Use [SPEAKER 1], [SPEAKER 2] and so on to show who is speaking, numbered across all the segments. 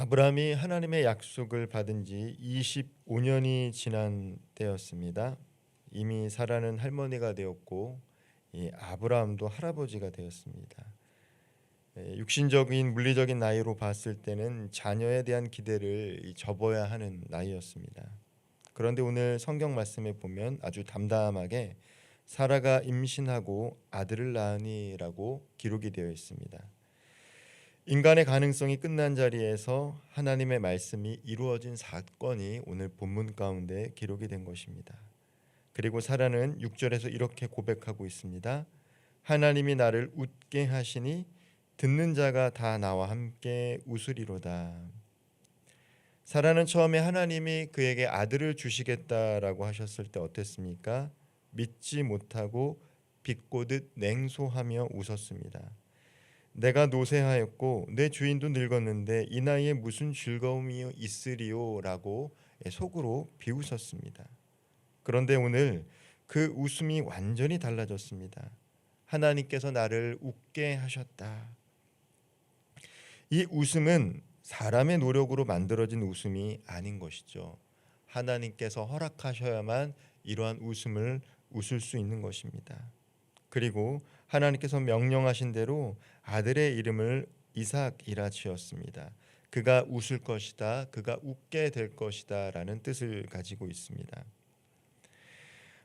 [SPEAKER 1] 아브라함이 하나님의 약속을 받은 지 25년이 지난 때였습니다. 이미 사라는 할머니가 되었고 이 아브라함도 할아버지가 되었습니다. 육신적인 물리적인 나이로 봤을 때는 자녀에 대한 기대를 접어야 하는 나이였습니다. 그런데 오늘 성경 말씀에 보면 아주 담담하게 사라가 임신하고 아들을 낳으니라고 기록이 되어 있습니다. 인간의 가능성이 끝난 자리에서 하나님의 말씀이 이루어진 사건이 오늘 본문 가운데 기록이 된 것입니다. 그리고 사라는 6절에서 이렇게 고백하고 있습니다. 하나님이 나를 웃게 하시니 듣는 자가 다 나와 함께 웃으리로다. 사라는 처음에 하나님이 그에게 아들을 주시겠다라고 하셨을 때 어땠습니까? 믿지 못하고 비꼬듯 냉소하며 웃었습니다. 내가 노쇠하였고 내 주인도 늙었는데 이 나이에 무슨 즐거움이 있으리요라고 속으로 비웃었습니다. 그런데 오늘 그 웃음이 완전히 달라졌습니다. 하나님께서 나를 웃게 하셨다. 이 웃음은 사람의 노력으로 만들어진 웃음이 아닌 것이죠. 하나님께서 허락하셔야만 이러한 웃음을 웃을 수 있는 것입니다. 그리고 하나님께서 명령하신 대로 아들의 이름을 이삭이라 지었습니다. 그가 웃을 것이다, 그가 웃게 될 것이다 라는 뜻을 가지고 있습니다.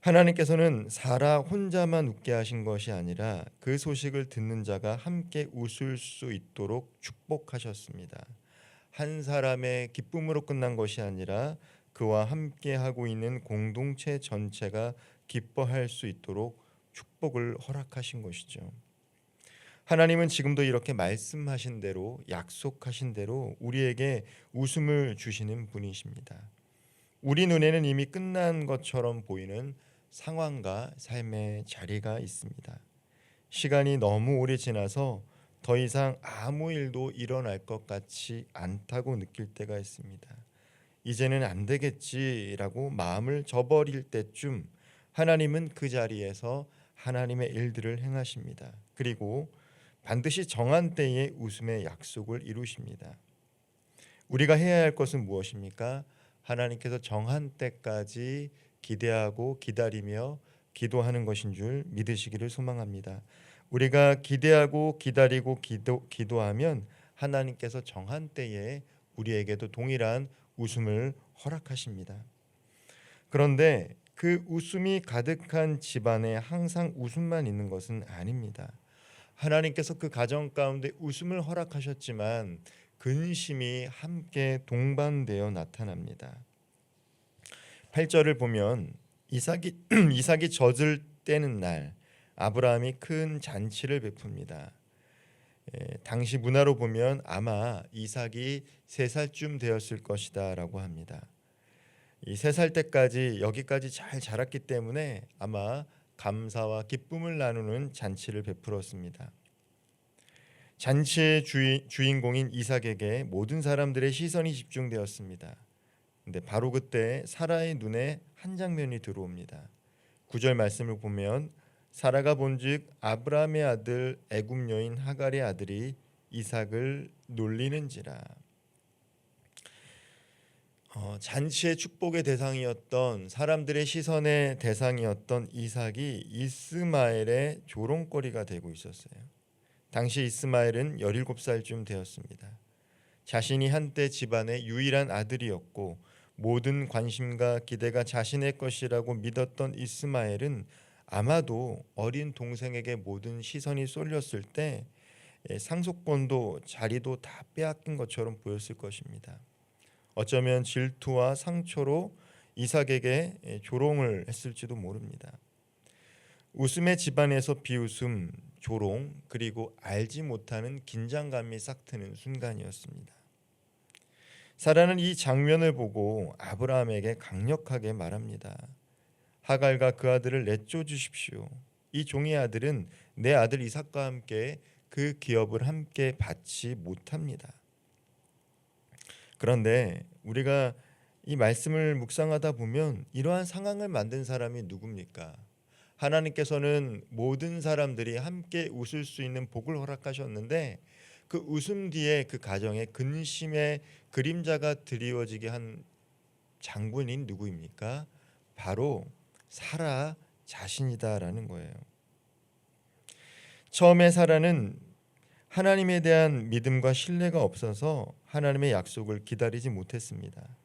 [SPEAKER 1] 하나님께서는 사라 혼자만 웃게 하신 것이 아니라 그 소식을 듣는 자가 함께 웃을 수 있도록 축복하셨습니다. 한 사람의 기쁨으로 끝난 것이 아니라 그와 함께 하고 있는 공동체 전체가 기뻐할 수 있도록 축복을 허락하신 것이죠. 하나님은 지금도 이렇게 말씀하신 대로 약속하신 대로 우리에게 웃음을 주시는 분이십니다. 우리 눈에는 이미 끝난 것처럼 보이는 상황과 삶의 자리가 있습니다. 시간이 너무 오래 지나서 더 이상 아무 일도 일어날 것 같지 않다고 느낄 때가 있습니다. 이제는 안 되겠지라고 마음을 저버릴 때쯤 하나님은 그 자리에서 하나님의 일들을 행하십니다. 그리고 반드시 정한 때에 웃음의 약속을 이루십니다. 우리가 해야 할 것은 무엇입니까? 하나님께서 정한 때까지 기대하고 기다리며 기도하는 것인 줄 믿으시기를 소망합니다. 우리가 기대하고 기다리고 기도하면 하나님께서 정한 때에 우리에게도 동일한 웃음을 허락하십니다. 그런데 그 웃음이 가득한 집안에 항상 웃음만 있는 것은 아닙니다. 하나님께서 그 가정 가운데 웃음을 허락하셨지만 근심이 함께 동반되어 나타납니다. 8절을 보면 이삭이 이삭이 젖을 떼는 날 아브라함이 큰 잔치를 베풉니다. 당시 문화로 보면 아마 이삭이 3살쯤 되었을 것이다라고 합니다. 이 3살 때까지 여기까지 잘 자랐기 때문에 아마 감사와 기쁨을 나누는 잔치를 베풀었습니다. 잔치의 주인공인 이삭에게 모든 사람들의 시선이 집중되었습니다. 근데 바로 그때 사라의 눈에 한 장면이 들어옵니다. 9절 말씀을 보면 사라가 본즉 아브라함의 아들 애굽 여인 하갈의 아들이 이삭을 놀리는지라. 잔치의 축복의 대상이었던 사람들의 시선의 대상이었던 이삭이 이스마엘의 조롱거리가 되고 있었어요. 당시 이스마엘은 17살쯤 되었습니다. 자신이 한때 집안의 유일한 아들이었고 모든 관심과 기대가 자신의 것이라고 믿었던 이스마엘은 아마도 어린 동생에게 모든 시선이 쏠렸을 때 상속권도 자리도 다 빼앗긴 것처럼 보였을 것입니다. 어쩌면 질투와 상처로 이삭에게 조롱을 했을지도 모릅니다. 웃음의 집안에서 비웃음, 조롱, 그리고 알지 못하는 긴장감이 싹트는 순간이었습니다. 사라는 이 장면을 보고 아브라함에게 강력하게 말합니다. 하갈과 그 아들을 내쫓 주십시오. 이 종의 아들은 내 아들 이삭과 함께 그 기업을 함께 받지 못합니다. 그런데 우리가 이 말씀을 묵상하다 보면 이러한 상황을 만든 사람이 누굽니까? 하나님께서는 모든 사람들이 함께 웃을 수 있는 복을 허락하셨는데 그 웃음 뒤에 그 가정에 근심의 그림자가 드리워지게 한 장본인 누구입니까? 바로 사라 자신이다라는 거예요. 처음에 사라는 하나님에 대한 믿음과 신뢰가 없어서 하나님의 약속을 기다리지 못했습니다.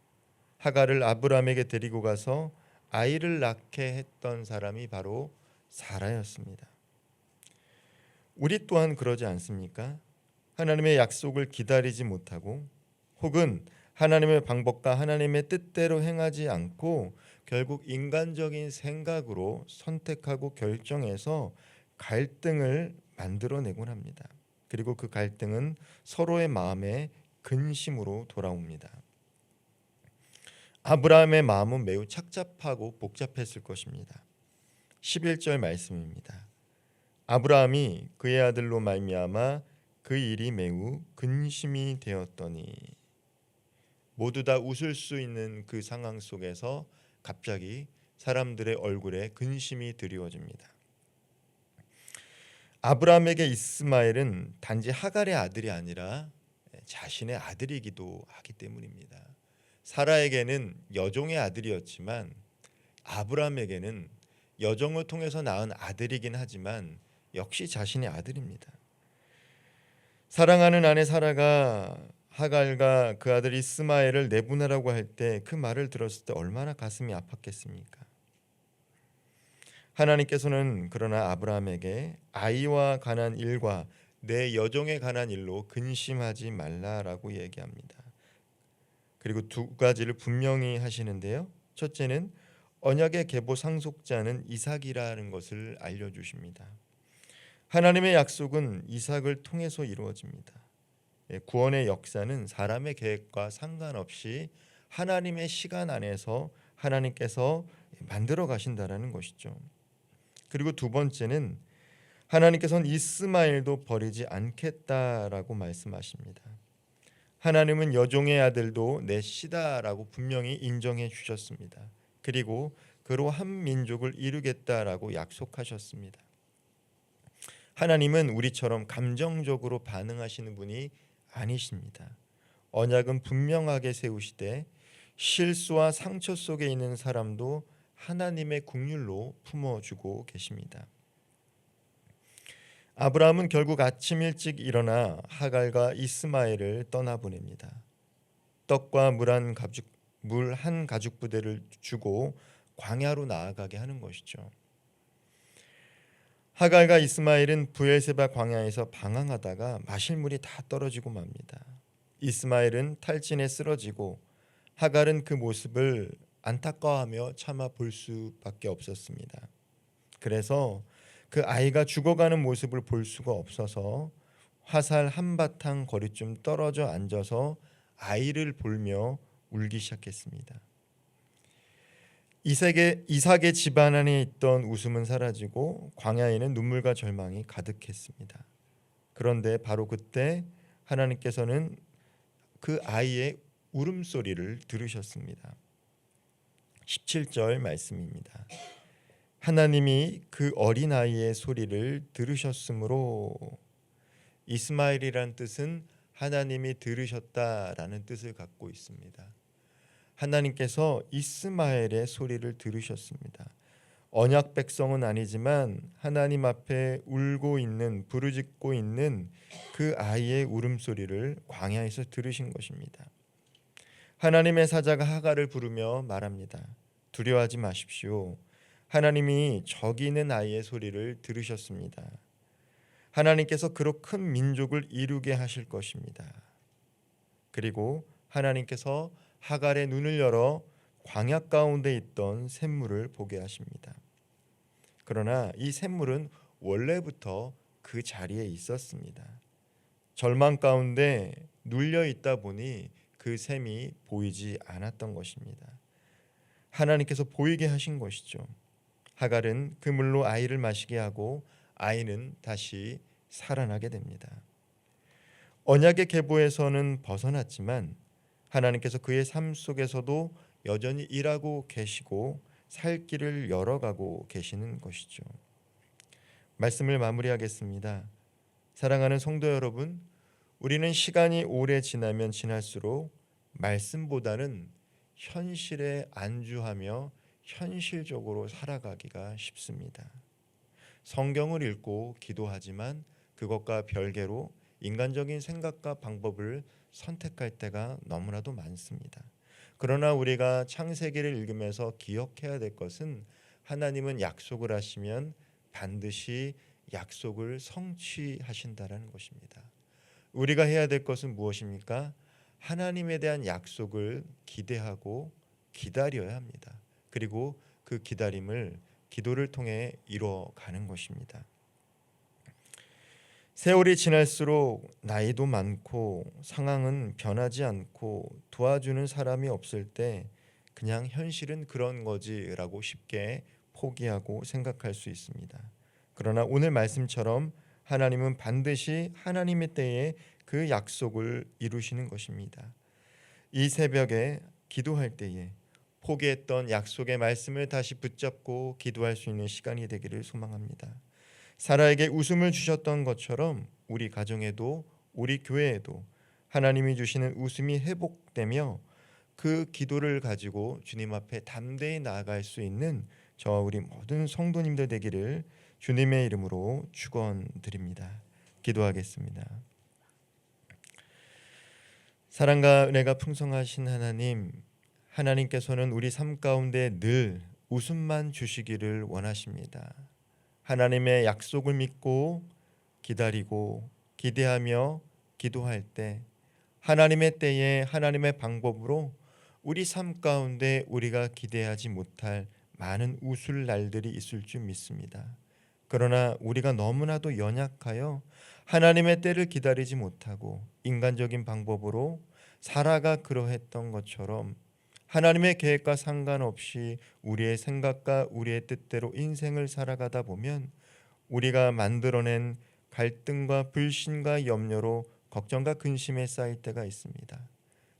[SPEAKER 1] 하갈을 아브라함에게 데리고 가서 아이를 낳게 했던 사람이 바로 사라였습니다. 우리 또한 그러지 않습니까? 하나님의 약속을 기다리지 못하고 혹은 하나님의 방법과 하나님의 뜻대로 행하지 않고 결국 인간적인 생각으로 선택하고 결정해서 갈등을 만들어내곤 합니다. 그리고 그 갈등은 서로의 마음에 근심으로 돌아옵니다. 아브라함의 마음은 매우 착잡하고 복잡했을 것입니다. 11절 말씀입니다. 아브라함이 그의 아들로 말미암아 그 일이 매우 근심이 되었더니, 모두 다 웃을 수 있는 그 상황 속에서 갑자기 사람들의 얼굴에 근심이 드리워집니다. 아브라함에게 이스마엘은 단지 하갈의 아들이 아니라 자신의 아들이기도 하기 때문입니다. 사라에게는 여종의 아들이었지만 아브라함에게는 여종을 통해서 낳은 아들이긴 하지만 역시 자신의 아들입니다. 사랑하는 아내 사라가 하갈과 그 아들 이스마엘을 내보내라고 할 때 그 말을 들었을 때 얼마나 가슴이 아팠겠습니까? 하나님께서는 그러나 아브라함에게 아이와 관한 일과 내 여종에 관한 일로 근심하지 말라라고 얘기합니다. 그리고 두 가지를 분명히 하시는데요. 첫째는 언약의 계보 상속자는 이삭이라는 것을 알려주십니다. 하나님의 약속은 이삭을 통해서 이루어집니다. 구원의 역사는 사람의 계획과 상관없이 하나님의 시간 안에서 하나님께서 만들어 가신다라는 것이죠. 그리고 두 번째는 하나님께서는 이스마엘도 버리지 않겠다라고 말씀하십니다. 하나님은 여종의 아들도 내 씨다라고 분명히 인정해 주셨습니다. 그리고 그로 한 민족을 이루겠다라고 약속하셨습니다. 하나님은 우리처럼 감정적으로 반응하시는 분이 아니십니다. 언약은 분명하게 세우시되 실수와 상처 속에 있는 사람도 하나님의 긍휼로 품어주고 계십니다. 아브라함은 결국 아침 일찍 일어나 하갈과 이스마엘을 떠나보냅니다. 떡과 물 한 가죽 부대를 주고 광야로 나아가게 하는 것이죠. 하갈과 이스마엘은 브엘세바 광야에서 방황하다가 마실 물이 다 떨어지고 맙니다. 이스마엘은 탈진에 쓰러지고 하갈은 그 모습을 안타까워하며 참아 볼 수밖에 없었습니다. 그래서 그 아이가 죽어가는 모습을 볼 수가 없어서 화살 한바탕 거리쯤 떨어져 앉아서 아이를 보며 울기 시작했습니다. 이삭의 집안 안에 있던 웃음은 사라지고 광야에는 눈물과 절망이 가득했습니다. 그런데 바로 그때 하나님께서는 그 아이의 울음소리를 들으셨습니다. 17절 말씀입니다. 하나님이 그 어린아이의 소리를 들으셨으므로, 이스마엘이란 뜻은 하나님이 들으셨다라는 뜻을 갖고 있습니다. 하나님께서 이스마엘의 소리를 들으셨습니다. 언약 백성은 아니지만 하나님 앞에 울고 있는, 부르짖고 있는 그 아이의 울음소리를 광야에서 들으신 것입니다. 하나님의 사자가 하갈을 부르며 말합니다. 두려워하지 마십시오. 하나님이 저기 있는 아이의 소리를 들으셨습니다. 하나님께서 그로 큰 민족을 이루게 하실 것입니다. 그리고 하나님께서 하갈의 눈을 열어 광야 가운데 있던 샘물을 보게 하십니다. 그러나 이 샘물은 원래부터 그 자리에 있었습니다. 절망 가운데 눌려 있다 보니 그 샘이 보이지 않았던 것입니다. 하나님께서 보이게 하신 것이죠. 하갈은 그 물로 아이를 마시게 하고 아이는 다시 살아나게 됩니다. 언약의 계보에서는 벗어났지만 하나님께서 그의 삶 속에서도 여전히 일하고 계시고 살 길을 열어가고 계시는 것이죠. 말씀을 마무리하겠습니다. 사랑하는 성도 여러분, 우리는 시간이 오래 지나면 지날수록 말씀보다는 현실에 안주하며 현실적으로 살아가기가 쉽습니다. 성경을 읽고 기도하지만 그것과 별개로 인간적인 생각과 방법을 선택할 때가 너무나도 많습니다. 그러나 우리가 창세기를 읽으면서 기억해야 될 것은 하나님은 약속을 하시면 반드시 약속을 성취하신다라는 것입니다. 우리가 해야 될 것은 무엇입니까? 하나님에 대한 약속을 기대하고 기다려야 합니다. 그리고 그 기다림을 기도를 통해 이뤄가는 것입니다. 세월이 지날수록 나이도 많고 상황은 변하지 않고 도와주는 사람이 없을 때 그냥 현실은 그런 거지라고 쉽게 포기하고 생각할 수 있습니다. 그러나 오늘 말씀처럼 하나님은 반드시 하나님의 때에 그 약속을 이루시는 것입니다. 이 새벽에 기도할 때에 포기했던 약속의 말씀을 다시 붙잡고 기도할 수 있는 시간이 되기를 소망합니다. 사라에게 웃음을 주셨던 것처럼 우리 가정에도 우리 교회에도 하나님이 주시는 웃음이 회복되며 그 기도를 가지고 주님 앞에 담대히 나아갈 수 있는 저와 우리 모든 성도님들 되기를 주님의 이름으로 축원드립니다. 기도하겠습니다. 사랑과 은혜가 풍성하신 하나님, 하나님께서는 우리 삶 가운데 늘 웃음만 주시기를 원하십니다. 하나님의 약속을 믿고 기다리고 기대하며 기도할 때 하나님의 때에 하나님의 방법으로 우리 삶 가운데 우리가 기대하지 못할 많은 웃을 날들이 있을 줄 믿습니다. 그러나 우리가 너무나도 연약하여 하나님의 때를 기다리지 못하고 인간적인 방법으로 살아가 그러했던 것처럼 하나님의 계획과 상관없이 우리의 생각과 우리의 뜻대로 인생을 살아가다 보면 우리가 만들어낸 갈등과 불신과 염려로 걱정과 근심에 쌓일 때가 있습니다.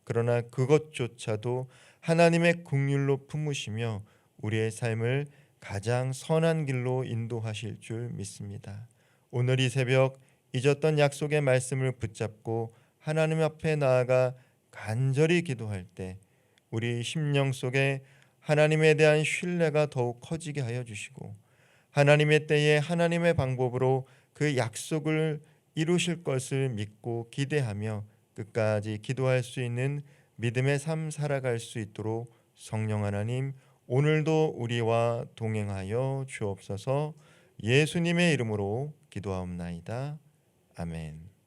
[SPEAKER 1] 그러나 그것조차도 하나님의 긍휼로 품으시며 우리의 삶을 가장 선한 길로 인도하실 줄 믿습니다. 오늘 이 새벽 잊었던 약속의 말씀을 붙잡고 하나님 앞에 나아가 간절히 기도할 때 우리 심령 속에 하나님에 대한 신뢰가 더욱 커지게 하여 주시고 하나님의 때에 하나님의 방법으로 그 약속을 이루실 것을 믿고 기대하며 끝까지 기도할 수 있는 믿음의 삶 살아갈 수 있도록 성령 하나님 오늘도 우리와 동행하여 주옵소서. 예수님의 이름으로 기도하옵나이다. 아멘.